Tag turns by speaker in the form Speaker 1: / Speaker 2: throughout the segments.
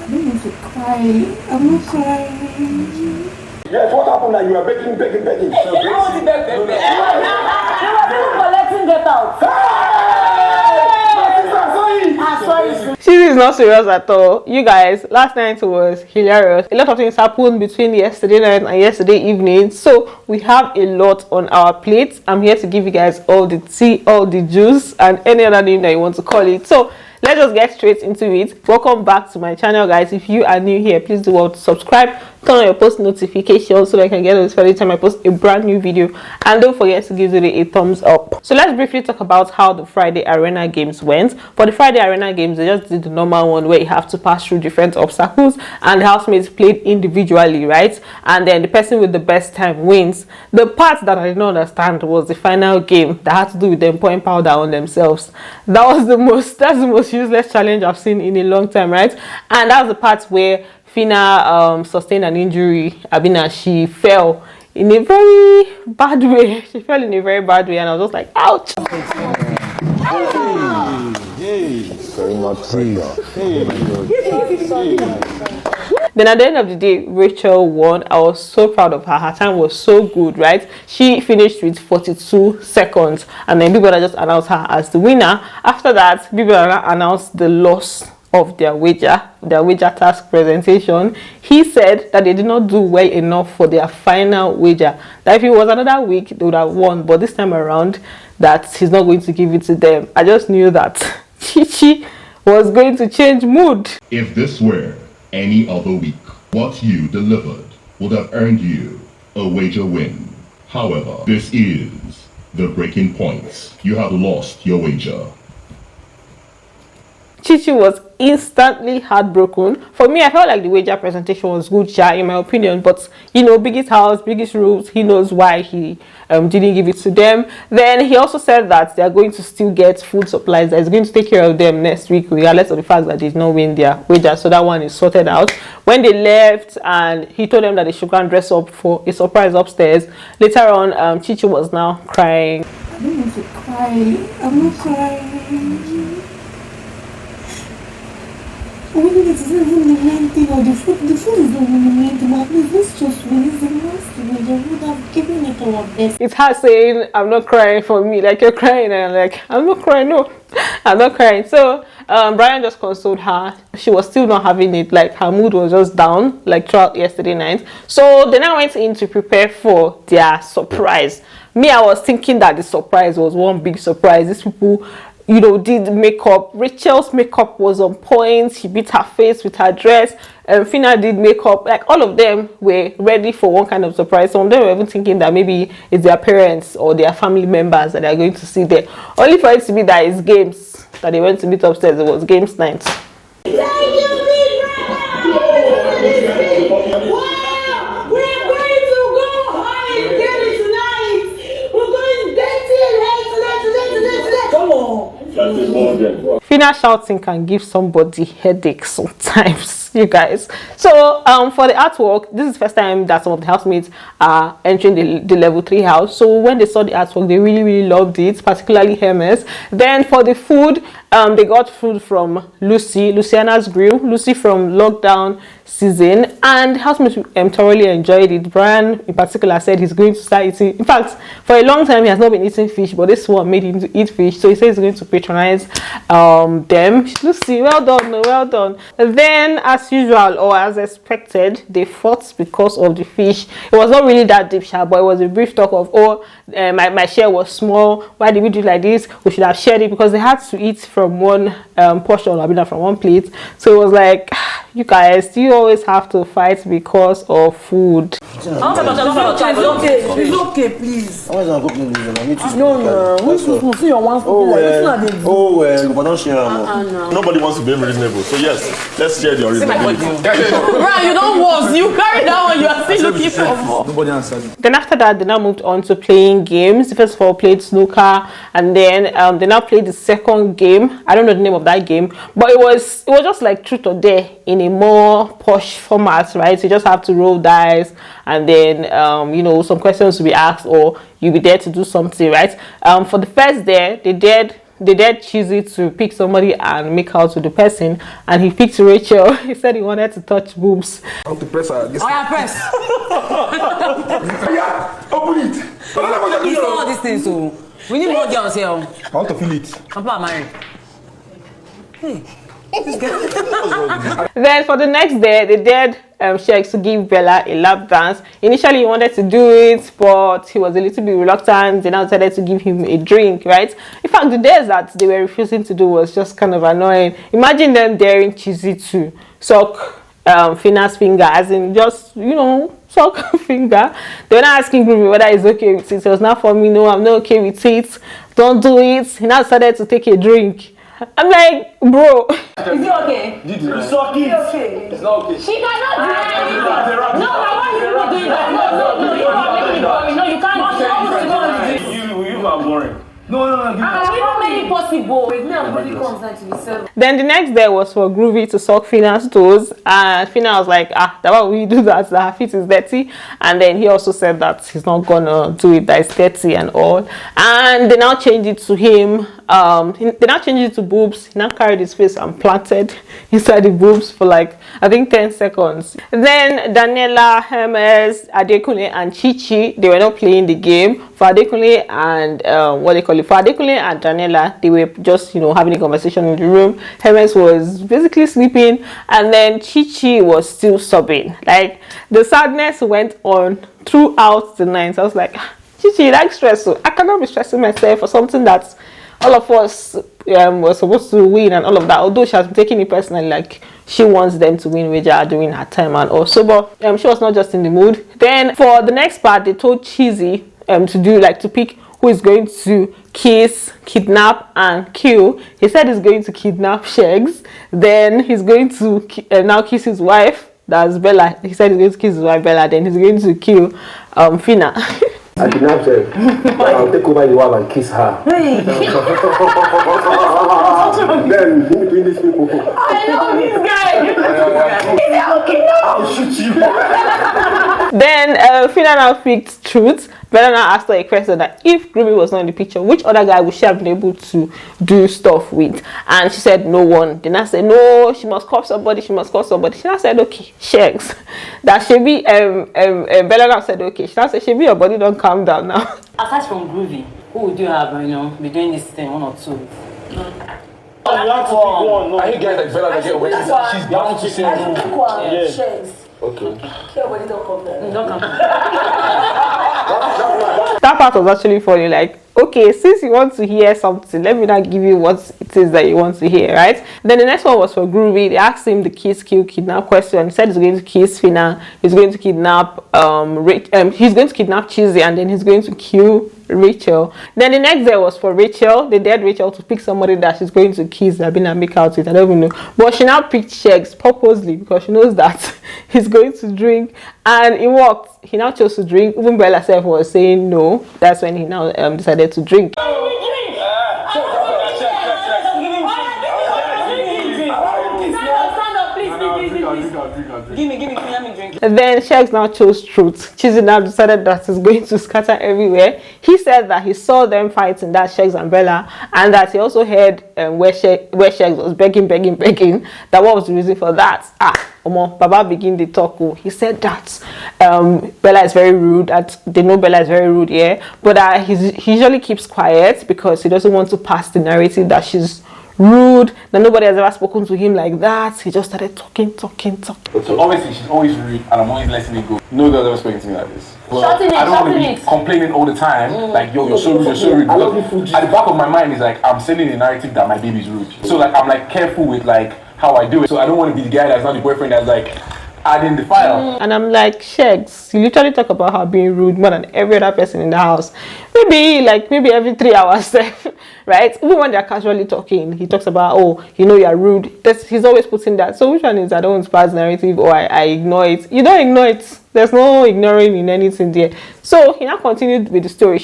Speaker 1: I don't want to cry. I'm not crying.
Speaker 2: Yes, what happened that you are begging?
Speaker 1: I want to beg. You were collecting get out.
Speaker 3: Chizzy is not serious at all. You guys, last night was hilarious. A lot of things happened between yesterday night and yesterday evening, so we have a lot on our plates. I'm here to give you guys all the tea, all the juice, and any other name that you want to call it. So let's just get straight into it. Welcome back to my channel, guys. If you are new here, please do subscribe, turn on your post notifications so that I can get notified every time I post a brand new video, and don't forget to give it a thumbs up. So let's briefly talk about how the Friday Arena games went. For the Friday Arena games, they just did the normal one where you have to pass through different obstacles and the housemates played individually, right? And then the person with the best time wins. The part that I did not understand was the final game that had to do with them pouring powder on themselves. That's the most useless challenge I've seen in a long time, right? And that's the part where Fina sustained an injury. Abina, she fell in a very bad way. She fell in a very bad way, and I was just like, ouch. Then at the end of the day, Rachel won. I was so proud of her. Her time was so good, right? She finished with 42 seconds, and then BBNAIJA just announced her as the winner. After that, BBNAIJA announced the loss of their wager task presentation. He said that they did not do well enough for their final wager. That if it was another week, they would have won, but this time around, that he's not going to give it to them. I just knew that Chichi was going to change mood.
Speaker 4: If this were any other week, what you delivered would have earned you a wager win. However, this is the breaking point. You have lost your wager.
Speaker 3: Chichi was instantly heartbroken. For me, I felt like the wager presentation was good, in my opinion, but you know, biggest house, biggest rules, he knows why he didn't give it to them. Then he also said that they are going to still get food supplies, that he's going to take care of them next week, regardless of the fact that they did not win their wager. So that one is sorted out. When they left, and he told them that they should go and dress up for a surprise upstairs. Later on, Chichi was now crying.
Speaker 1: I don't want to cry. I'm not crying. I mean, it's not even the main thing, or the food is not even the main thing, but please, let's just win. It's the last thing. I would have given it our best.
Speaker 3: It's her saying, I'm not crying for me, like you're crying, and I'm like, I'm not crying, no, I'm not crying. So Brian just consoled her. She was still not having it, like her mood was just down, like throughout yesterday night. So they now went in to prepare for their surprise. Me, I was thinking that the surprise was one big surprise. These people, you know, did makeup. Rachel's makeup was on point. She beat her face with her dress. Fina did makeup. Like, all of them were ready for one kind of surprise. Some of them were even thinking that maybe it's their parents or their family members that they're going to see there. Only for it to be that it's games that they went to meet upstairs. It was games night. Fina shouting can give somebody headaches sometimes, you guys. So for the artwork, this is the first time that some of the housemates are entering the level 3 house. So when they saw the artwork, they really loved it, particularly Hermes. Then for the food, they got food from Luciana's Grill, Lucy from Lockdown Season, and housemates thoroughly enjoyed it. Brian in particular said he's going to start eating. In fact, for a long time he has not been eating fish, but this one made him to eat fish, so he says he's going to patronize them. Lucy, well done. Then, as usual, or as expected, they fought because of the fish. It was not really that deep, but it was a brief talk of, my share was small, why did we do it like this? We should have shared it, because they had to eat from one portion, from one plate. So it was like, you guys, do you always have to fight because of food?
Speaker 1: It's okay, please.
Speaker 5: No. Nobody wants to be reasonable. So yes, let's share the originality.
Speaker 3: Right, you don't want. You carry that one. You are still looking for more.
Speaker 5: Nobody answered.
Speaker 3: Then after that, they now moved on to playing games. First of all, played snooker, and then they now played the second game. I don't know the name of that game, but it was just like truth or dare in a more posh format, right? So you just have to roll dice, and then some questions will be asked, or you'll be there to do something, right? For the first day, they did they dared Chizzy to pick somebody and make out with the person, and he picked Rachel. He said he wanted to touch boobs.
Speaker 6: How to press her?
Speaker 7: Oh yeah, press.
Speaker 2: Yeah, open it.
Speaker 7: You know all these things, so we need more girls here.
Speaker 6: How to feel it?
Speaker 7: Papa married. Hey.
Speaker 3: Then for the next day, they dared Sheggz to give Bella a lap dance. Initially, he wanted to do it, but he was a little bit reluctant. They now decided to give him a drink, right? In fact, the dares that they were refusing to do was just kind of annoying. Imagine them daring Chizzy to suck Fina's finger, as in just, you know, suck finger. They were not asking Groovy whether he's okay with it. It was not for me. No, I'm not okay with it. Don't do it. He now decided to take a drink. I'm like, bro.
Speaker 1: Is it okay?
Speaker 2: It's okay. It's not okay.
Speaker 1: She cannot deny anything. No, why are you people doing that? No, you are making it boring. No, you can't.
Speaker 2: You are boring. No.
Speaker 1: You made it possible. With me, I'm really concerned to be self.
Speaker 3: Then the next day was for Groovy to suck Fina's toes, and Fina was like, that why will you do that? That her feet is dirty. And then he also said that he's not gonna do it, that it's dirty and all. And they now changed it to him. They now changed it to boobs. He now carried his face and planted inside the boobs for like, I think 10 seconds. Then Daniela, Hermes, Adekunle, and Chichi, they were not playing the game. For Adekunle and for Adekunle and Daniela, they were just, you know, having a conversation in the room. Hermes was basically sleeping, and then Chichi was still sobbing. Like, the sadness went on throughout the night. I was like, Chichi, like stress. So I cannot be stressing myself for something that all of us were supposed to win and all of that. Although she has been taking it personally, like she wants them to win BBNAIJA during her time and also, but she was not just in the mood. Then for the next part, they told Chizzy to pick who is going to kiss, kidnap, and kill. He said he's going to kidnap Sheggz. Then he's going to now kiss his wife. That's Bella. He said he's going to kiss his wife Bella. Then he's going to kill Fina.
Speaker 2: I kidnap her. I'll take over the wife and kiss her. Then, in between these people.
Speaker 1: I know this guy.
Speaker 2: I'll shoot you.
Speaker 3: Then Fina now picked Truth. Bella now asked her a question that if Groovy was not in the picture, which other guy would she have been able to do stuff with? And she said no one. Then I said no, she must call somebody. She now said okay, Sheggz. That should be Bella now said okay. She now said should be your body don't calm down now.
Speaker 7: Aside from Groovy, who would you have, be doing this thing, one or two?
Speaker 6: Are you guys like Bella that get away? She's bound to say no.
Speaker 1: Sheggz.
Speaker 6: Okay.
Speaker 1: Everybody don't come there.
Speaker 7: Don't come.
Speaker 3: That part was actually funny. Like, okay, since you want to hear something, let me now give you what it is that you want to hear, right? Then the next one was for Groovy. They asked him the kiss, kill, kidnap question. He said he's going to kiss Fina. He's going to kidnap he's going to kidnap Chizzy, and then he's going to kill Rachel. Then the next day was for Rachel. They dared Rachel to pick somebody that she's going to kiss and make out with. I don't even know, but she now picked Sheggz purposely because she knows that he's going to drink, and it worked. He now chose to drink. Even Bella herself was saying no. That's when he now decided to drink.
Speaker 7: Give me, let me drink.
Speaker 3: And then Sheggz now chose Truth. Chizzy now decided that he's going to scatter everywhere. He said that he saw them fighting, that Sheggz and Bella, and that he also heard where Sheggz was begging, that what was the reason for that? Baba begin the talk. He said that Bella is very rude, that they know Bella is very rude, but he usually keeps quiet because he doesn't want to pass the narrative that she's rude, that nobody has ever spoken to him like that. He just started talking.
Speaker 6: So obviously she's always rude and I'm always letting it go. No girl's ever spoken to me like this. Well,
Speaker 1: I don't want to be
Speaker 6: complaining all the time, like you're so rude. Because at the back of my mind is like I'm sending a narrative that my baby's rude. So like I'm like careful with like how I do it. So I don't want to be the guy that's not the boyfriend that's like adding the file.
Speaker 3: And I'm like, Sheggz, you literally talk about her being rude more than every other person in the house. Maybe every 3 hours, right? Even when they're casually talking, he talks about, you're rude. He's always putting that. So which one is I don't want to pass narrative or I ignore it? You don't ignore it. There's no ignoring in anything there. So he now continued with the story.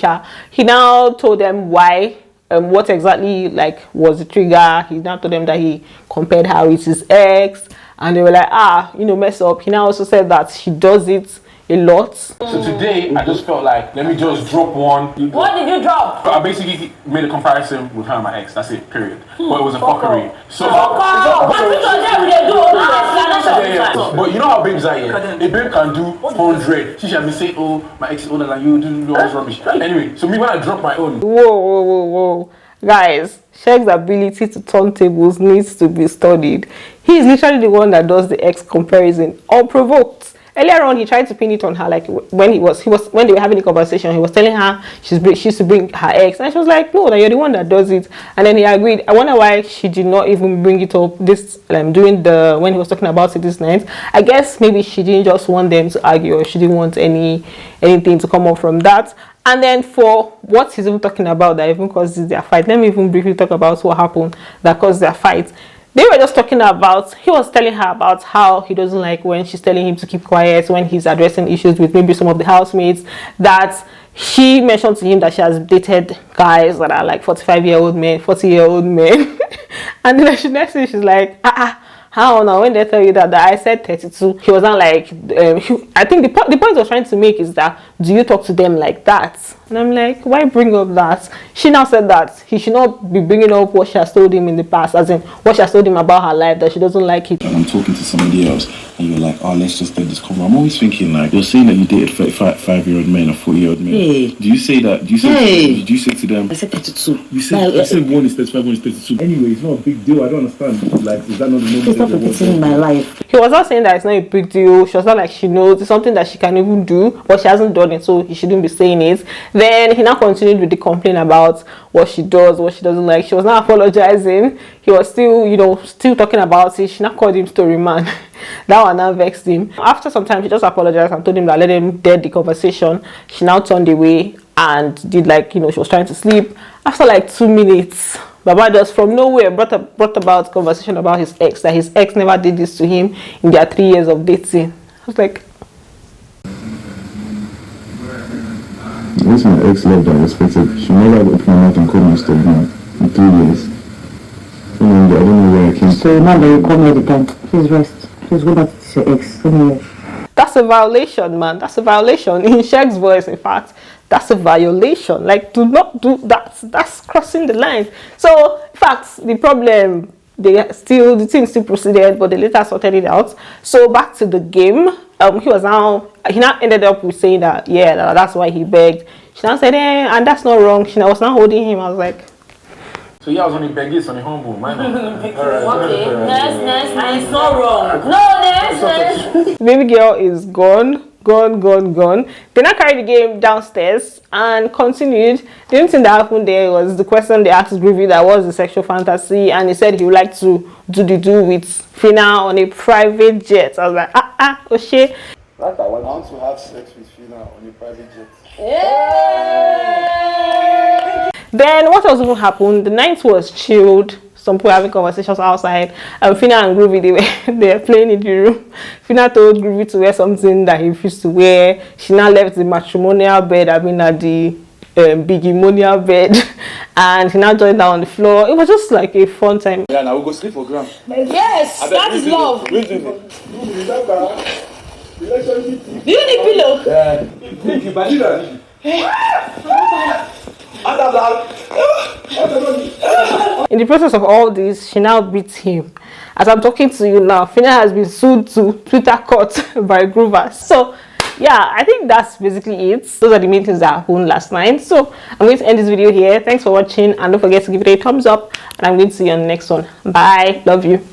Speaker 3: He now told them why. What exactly was the trigger. He now told them that he compared her with his ex, and they were like, mess up. He now also said that he does it, a lot.
Speaker 6: So today, I just felt like, let me just drop one.
Speaker 7: What did you drop?
Speaker 6: I basically made a comparison with her and my ex. That's it, period. But it was a fuckery. So, but you know how babes are here? A babe can do 100. She should be saying, oh, my ex is older than you, do all this rubbish. Anyway, so me, when I drop my own.
Speaker 3: Whoa. Guys, Shegg's ability to turn tables needs to be studied. He is literally the one that does the ex comparison unprovoked. Earlier on, he tried to pin it on her, like when when they were having a conversation, he was telling her she used to bring her ex, and she was like, no, that you're the one that does it. And then he agreed. I wonder why she did not even bring it up this during when he was talking about it this night. I guess maybe she didn't just want them to argue, or she didn't want anything to come up from that. And then for what he's even talking about that even causes their fight, let me even briefly talk about what happened that caused their fight. They were just talking about, he was telling her about how he doesn't like when she's telling him to keep quiet when he's addressing issues with maybe some of the housemates, that she mentioned to him that she has dated guys that are like 45-year-old men, 40-year-old men. And then the next thing she's like, how now when they tell you that I said 32, he was not like, I think the point I was trying to make is that, do you talk to them like that? And I'm like, why bring up that? She now said that he should not be bringing up what she has told him in the past, as in what she has told him about her life, that she doesn't like it.
Speaker 8: And I'm talking to somebody else, and you're like, oh, let's just get this cover. I'm always thinking, like, you're saying that you dated 35-year-old men or 40-year-old men.
Speaker 7: Hey.
Speaker 8: Do you say that? Do you say to them?
Speaker 7: I said 32.
Speaker 8: You said one is 35, one is 32. Anyway, it's not a big deal. I don't understand. Like, is that not the moment?
Speaker 7: It's not repeating in my life.
Speaker 3: He was not saying that it's not a big deal. She was not like she knows it's something that she can even do, but she hasn't done it, so he shouldn't be saying it. Then he now continued with the complaint about what she does, what she doesn't like. She was not apologizing. He was still talking about it. She now called him story man. That one now vexed him. After some time, she just apologized and told him that let him dead the conversation. She now turned away and did like, she was trying to sleep. After like 2 minutes, Baba just from nowhere brought about conversation about his ex, that his ex never did this to him in their 3 years of dating. I was like,
Speaker 8: Once my ex loved and respected, she never opened her mouth and called me stubborn in 3 years. I don't know where I came from.
Speaker 7: So now that you call me all the time, please rest. Please go back to your ex.
Speaker 3: that's a violation, man. That's a violation. In Shegg's voice, in fact, that's a violation. Like, do not do that. That's crossing the line. So, in fact, the problem, the thing still proceeded, but they later sorted it out. So back to the game. He now ended up with saying that, yeah, that's why he begged. She now said, and that's not wrong. She was not holding him. I was like,
Speaker 6: so yeah, I was on the begging on the humble, man.
Speaker 7: Okay, next, and it's not wrong. No, next.
Speaker 3: Baby girl is gone. They now carried the game downstairs and continued. The only thing that happened there was the question they asked Groovy, that was the sexual fantasy, and he said he would like to do with Fina on a private jet. I was like, oh shit.
Speaker 2: I want to have sex with Fina on a private jet.
Speaker 3: Then what else even happened? The night was chilled. Some people having conversations outside. And Fina and Groovy, they were playing in the room. Fina told Groovy to wear something that he refused to wear. She now left the matrimonial bed, at the bigimonial bed, and he now joined down on the floor. It was just like a fun time.
Speaker 2: Yeah, now we'll go sleep for gram.
Speaker 7: Yes, that is love. Do you need pillow?
Speaker 3: In the process of all this, she now beats him. As I'm talking to you now, Fina has been sued to Twitter court by Groovers. So yeah, I think that's basically it. Those are the main things that happened last night. So I'm going to end this video here. Thanks for watching, and don't forget to give it a thumbs up, and I'm going to see you on the next one. Bye. Love you.